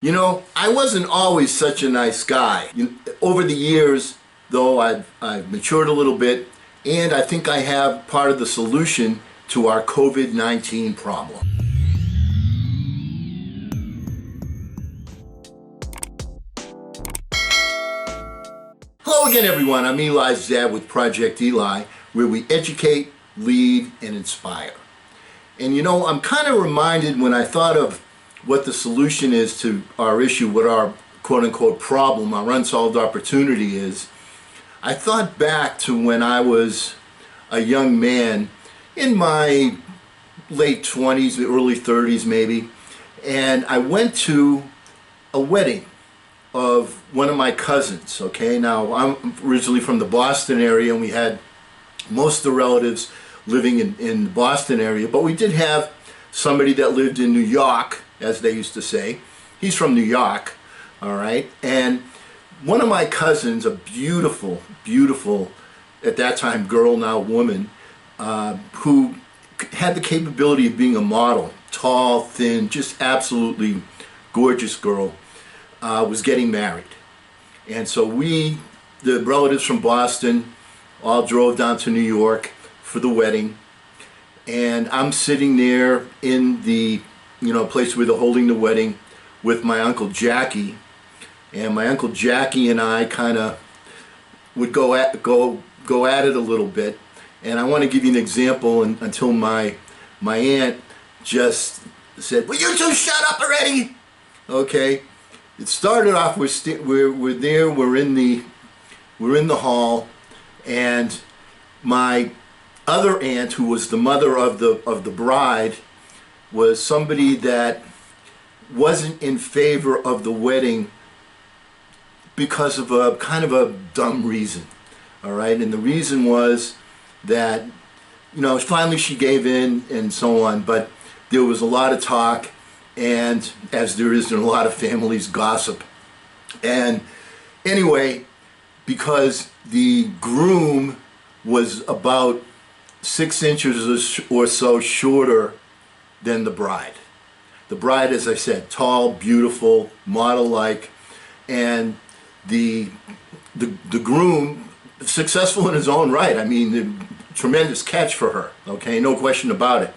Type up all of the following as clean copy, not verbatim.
You know, I wasn't always such a nice guy. Over the years, though, I've matured a little bit, and I think I have part of the solution to our COVID-19 problem. Hello again, everyone. I'm Eli's dad with Project Eli, where we educate, lead, and inspire. And you know, I'm kind of reminded when I thought of what the solution is to our issue, what our quote-unquote problem, our unsolved opportunity is. I thought back to when I was a young man in my late 20s, early 30s maybe, and I went to a wedding of one of my cousins. Okay, now I'm originally from the Boston area, and we had most of the relatives living in the Boston area, but we did have somebody that lived in New York, as they used to say. He's from New York, all right? And one of my cousins, a beautiful, beautiful, at that time girl, now woman, who had the capability of being a model, tall, thin, just absolutely gorgeous girl, was getting married. And so we, the relatives from Boston, all drove down to New York for the wedding. And I'm sitting there in the place where they're holding the wedding with my Uncle Jackie. And my Uncle Jackie and I kind of would go at it a little bit. And I want to give you an example until my aunt just said, "Will you two shut up already?" Okay. It started off, we're there, we're in the hall, and my other aunt, who was the mother of the bride, was somebody that wasn't in favor of the wedding because of a kind of a dumb reason. All right, and the reason was that finally she gave in and so on, but there was a lot of talk, and as there is in a lot of families, gossip. And anyway, because the groom was about 6 inches or so shorter than the bride. The bride, as I said, tall, beautiful, model-like, and the groom, successful in his own right. I mean, tremendous catch for her. Okay, no question about it.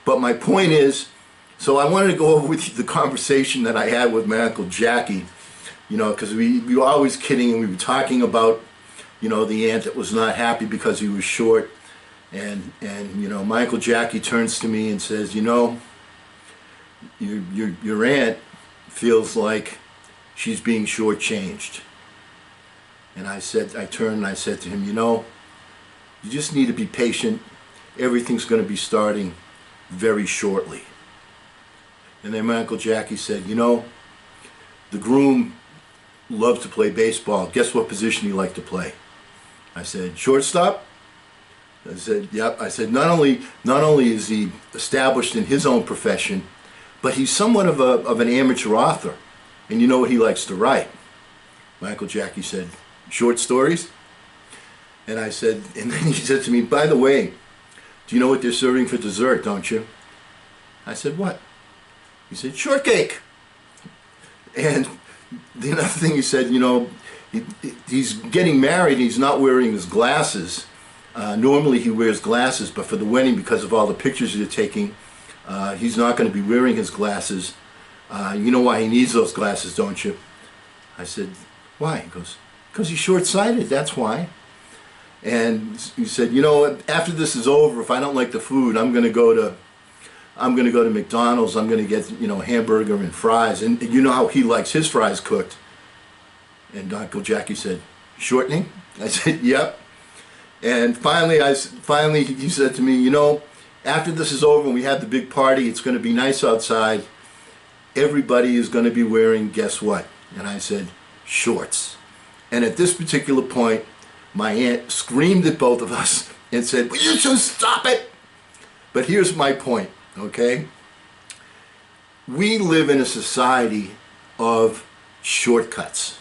But my point is, so I wanted to go over with you the conversation that I had with my Uncle Jackie. Because we were always kidding, and we were talking about the aunt that was not happy because he was short. And my Uncle Jackie turns to me and says, your aunt feels like she's being shortchanged. And I turned and I said to him, you just need to be patient. Everything's going to be starting very shortly. And then my Uncle Jackie said, the groom loves to play baseball. Guess what position he liked to play? I said, shortstop? I said, yep. I said, not only is he established in his own profession, but he's somewhat of an amateur author. And you know what he likes to write? My Uncle Jackie said, short stories? And I said, and then he said to me, by the way, do you know what they're serving for dessert, don't you? I said, what? He said, shortcake. And the other thing he said, he's getting married, he's not wearing his glasses. Normally he wears glasses, but for the wedding, because of all the pictures they're taking, he's not going to be wearing his glasses. You know why he needs those glasses, don't you? I said, why? He goes, because he's short-sighted, that's why. And he said, after this is over, if I don't like the food, I'm going to go to McDonald's. I'm going to get hamburger and fries, and you know how he likes his fries cooked. And Uncle Jackie said, shortening? I said, yep. And finally he said to me, after this is over and we have the big party, it's going to be nice outside. Everybody is going to be wearing, guess what? And I said, shorts. And at this particular point, my aunt screamed at both of us and said, will you just stop it? But here's my point, okay? We live in a society of shortcuts.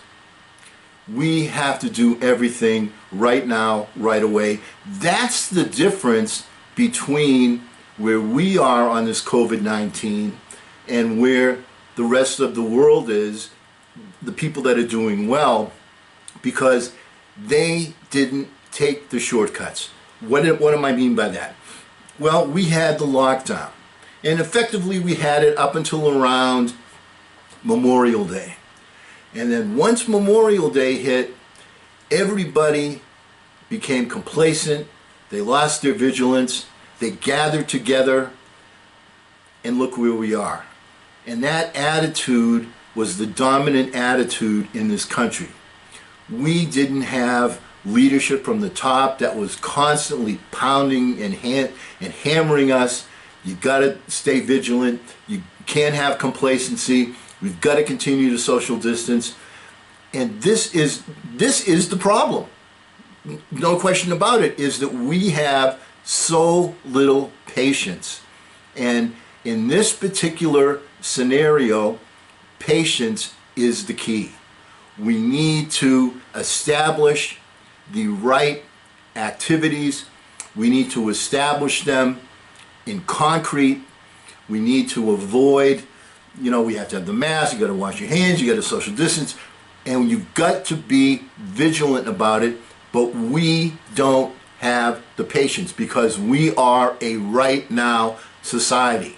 We have to do everything right now, right away. That's the difference between where we are on this COVID-19 and where the rest of the world is, the people that are doing well, because they didn't take the shortcuts. What do I mean by that? Well, we had the lockdown, and effectively we had it up until around Memorial Day. And then once Memorial Day hit, everybody became complacent, they lost their vigilance, they gathered together, and look where we are. And that attitude was the dominant attitude in this country. We didn't have leadership from the top that was constantly pounding and hammering us. You got to stay vigilant. You can't have complacency. We've got to continue to social distance. And this is the problem. No question about it, is that we have so little patience. And in this particular scenario, patience is the key. We need to establish the right activities. We need to establish them in concrete. We need to avoid, we have to have the mask, you got to wash your hands, you got to social distance, and you've got to be vigilant about it, but we don't have the patience because we are a right now society.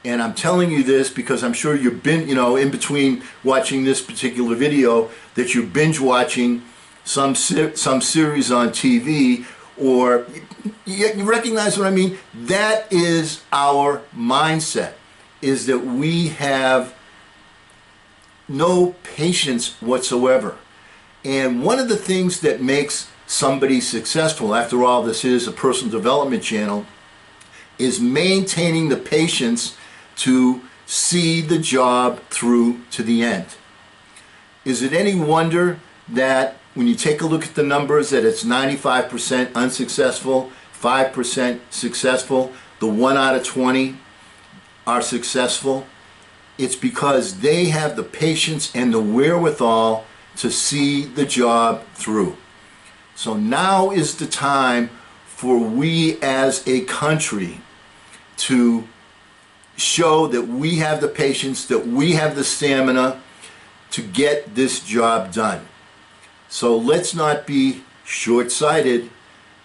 And I'm telling you this because I'm sure you've been, in between watching this particular video, that you're binge watching some series on TV, or you recognize what I mean? That is our mindset, is that we have no patience whatsoever. And one of the things that makes somebody successful, after all, this is a personal development channel, is maintaining the patience to see the job through to the end. Is it any wonder that when you take a look at the numbers, that it's 95% unsuccessful, 5% successful, the 1 out of 20 are successful? It's because they have the patience and the wherewithal to see the job through. So now is the time for we as a country to show that we have the patience, that we have the stamina to get this job done. So let's not be short-sighted,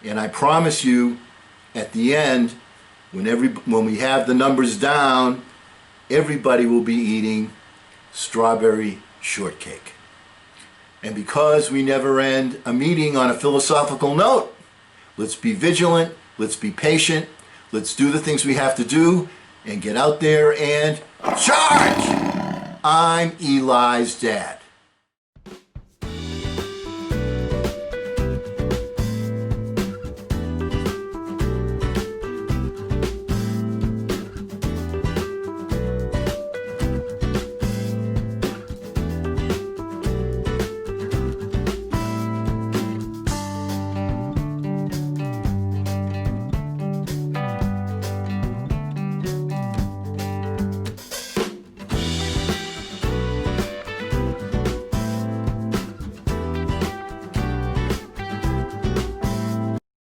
and I promise you, at the end, when we have the numbers down, everybody will be eating strawberry shortcake. And because we never end a meeting on a philosophical note, let's be vigilant, let's be patient, let's do the things we have to do, and get out there and charge! I'm Eli's dad.